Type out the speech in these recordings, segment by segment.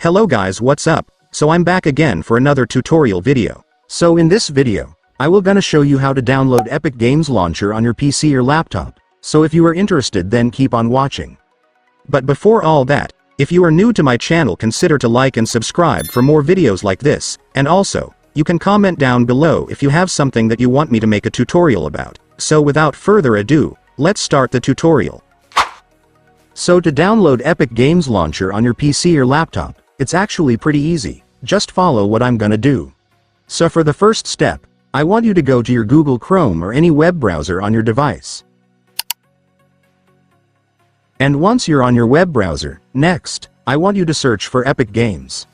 Hello guys, what's up? So I'm back again for another tutorial video. So in this video, I will gonna show you how to download Epic Games Launcher on your PC or laptop. So if you are interested, then keep on watching. But before all that, if you are new to my channel, consider to like and subscribe for more videos like this, and also, you can comment down below if you have something that you want me to make a tutorial about. So without further ado, let's start the tutorial. So to download Epic Games Launcher on your PC or laptop, it's actually pretty easy. Just follow what I'm gonna do. So for the first step, I want you to go to your Google Chrome or any web browser on your device. And once you're on your web browser, next, I want you to search for Epic Games.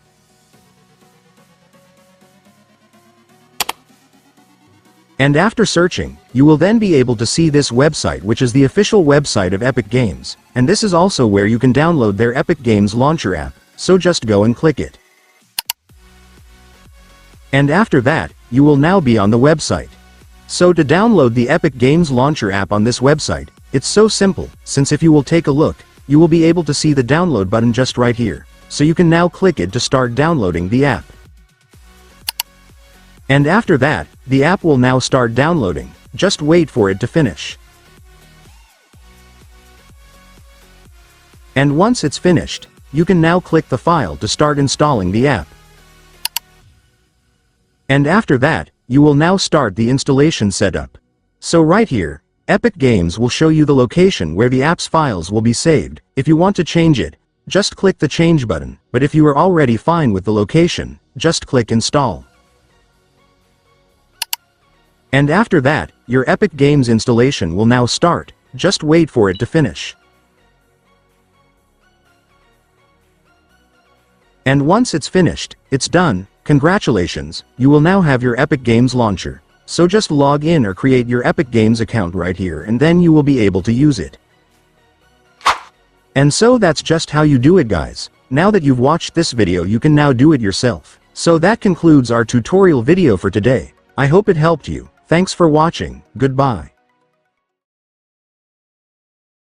And after searching, you will then be able to see this website, which is the official website of Epic Games, and this is also where you can download their Epic Games Launcher app, so just go and click it. And after that, you will now be on the website. So to download the Epic Games Launcher app on this website, it's so simple, since if you will take a look, you will be able to see the download button just right here, so you can now click it to start downloading the app. And after that, the app will now start downloading, just wait for it to finish. And once it's finished, you can now click the file to start installing the app. And after that, you will now start the installation setup. So right here, Epic Games will show you the location where the app's files will be saved. If you want to change it, just click the change button, but if you are already fine with the location, just click install. And after that, your Epic Games installation will now start, just wait for it to finish. And once it's finished, it's done. Congratulations, you will now have your Epic Games Launcher. So just log in or create your Epic Games account right here, and then you will be able to use it. And so that's just how you do it, guys. Now that you've watched this video, you can now do it yourself. So that concludes our tutorial video for today. I hope it helped you. Thanks for watching. Goodbye.